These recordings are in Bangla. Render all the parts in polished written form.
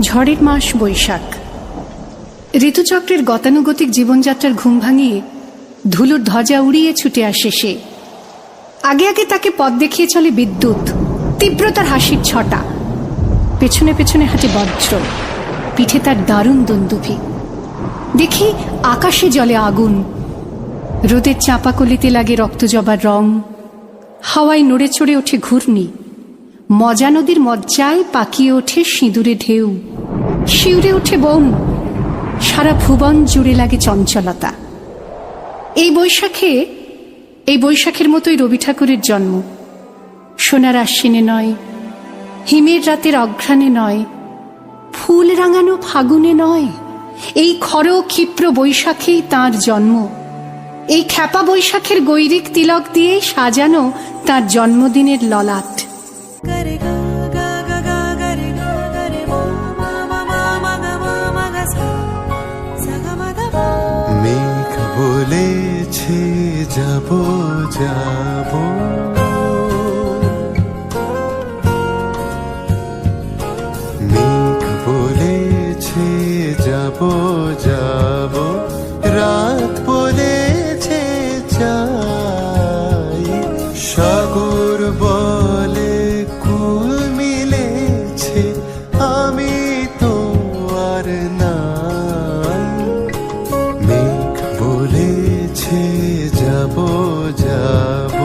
ঝড়ের মাস বৈশাখ। ঋতুচক্রের গতানুগতিক জীবনযাত্রার ঘুম ভাঙিয়ে ধুলোর ধ্বজা উড়িয়ে ছুটে আসে সে। আগে আগে তাকে পথ দেখিয়ে চলে বিদ্যুৎ, তীব্রতার হাসির ছটা। পেছনে পেছনে হাঁটে বজ্র, পিঠে তার দারুণ দুন্দুভি। দেখি আকাশে জ্বলে আগুন, রোদের চাঁপাকলিতে লাগে রক্তজবার রং, হাওয়ায় নড়ে চড়ে ওঠে ঘূর্ণি, মজা নদীর মজ্জায় পাকিয়ে ওঠে সিঁদুরে ঢেউ, শিউরে ওঠে বন, সারা ভুবন জুড়ে লাগে চঞ্চলতা। এই বৈশাখের মতোই রবি ঠাকুরের জন্ম। সোনার আশ্বিনে নয়, হিমের রাতের অঘ্রাণে নয়, ফুল রাঙানো ফাগুনে নয়, এই খর ক্ষিপ্র বৈশাখেই তাঁর জন্ম। এই খ্যাপা বৈশাখের গৈরিক তিলক দিয়ে সাজানো তার জন্মদিনের ললাট। মেঘ বলেছে যাব যাব, মেঘ বলেছে যাব যাব, রাত বলেছে চাই, সাগর বলে কুল মিলেছে, আমি তো আর নাই। মেঘ বলেছে যাব যাব,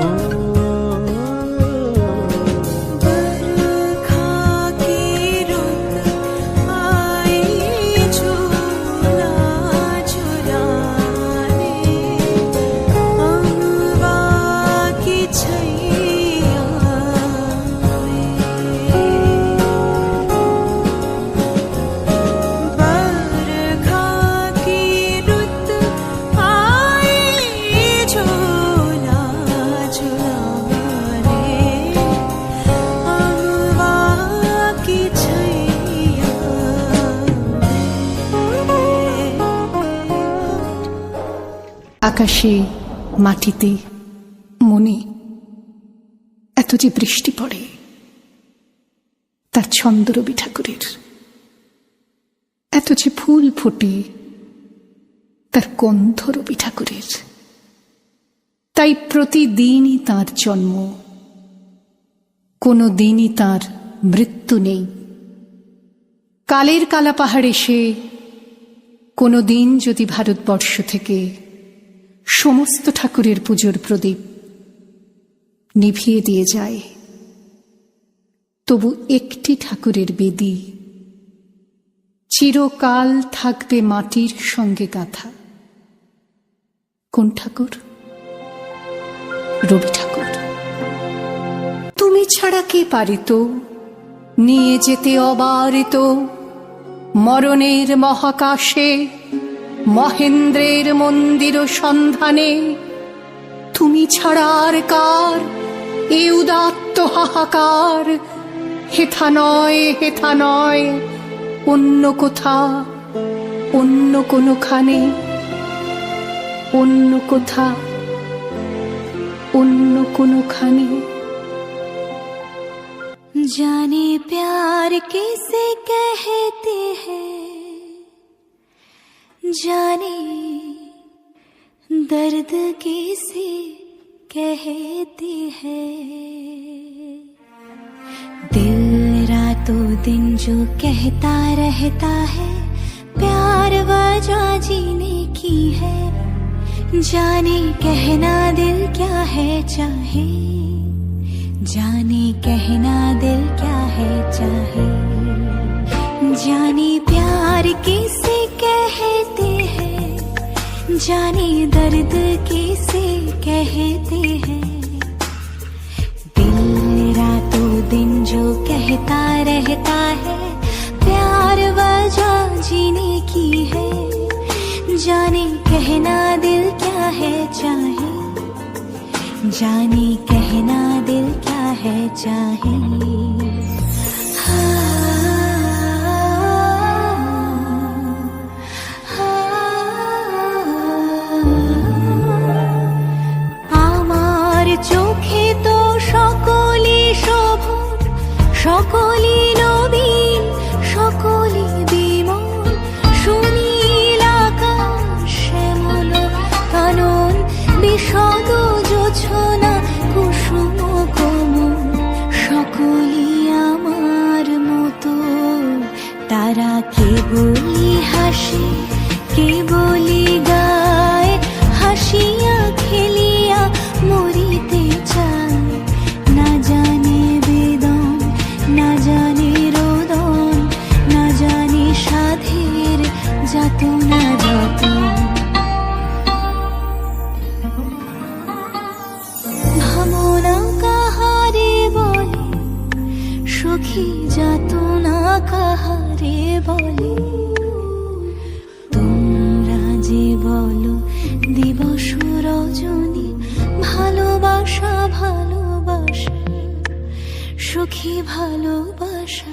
আকাশে, মাটিতে, মনে এত যে বৃষ্টি পড়ে, তার ছন্দ রবি ঠাকুরের। এত যে ফুল ফোটে, তার গন্ধ রবি ঠাকুরের। তাই প্রতিদিনই তাঁর জন্ম, কোনো দিনই তাঁর মৃত্যু নেই। কালের কালা পাহাড়ে সে কোনো দিন যদি ভারতবর্ষ থেকে সমস্ত ঠাকুরের পুজোর প্রদীপ নিভিয়ে দিয়ে যায়, তবু একটি ঠাকুরের বেদী চিরকাল থাকবে মাটির সঙ্গে গাঁথা। কোন ঠাকুর? রবি ঠাকুর। তুমি ছাড়া কে পারিত নিয়ে যেতে অবারিত মরণের মহাকাশে মহেন্দ্রের মন্দির সন্ধানে? তুমি ছাড়া আর কার এ উদাত্ত হাহাকার? হেথা নয়, হেথা নয়, অন্য কোথা, অন্য কোনোখানে, অন্য কোথা, অন্য কোনোখানে। जाने प्यार किसे कहते हैं, जाने दर्द किसे कहते हैं। दिल रातों दिन जो कहता रहता है प्यार वजह जीने की है, जाने कहना दिल क्या है चाहे, जाने कहना दिल क्या है चाहे। जाने प्यार किसे कहते हैं, जाने दर्द किसे कहते हैं। दिल रातों दिन जो कहता रहता है प्यार वजह जीने की है, जाने कहना दिल क्या है चाहे, जाने कहना दिल क्या है चाहे। আমার চোখে তো সকলই শোভন, সকলই নবীন, সকলই সখী যাতনা কাহারে বলে তোমরা যে বলো দিবস রজনী ভালোবাসা ভালোবাসা সখী ভালোবাসা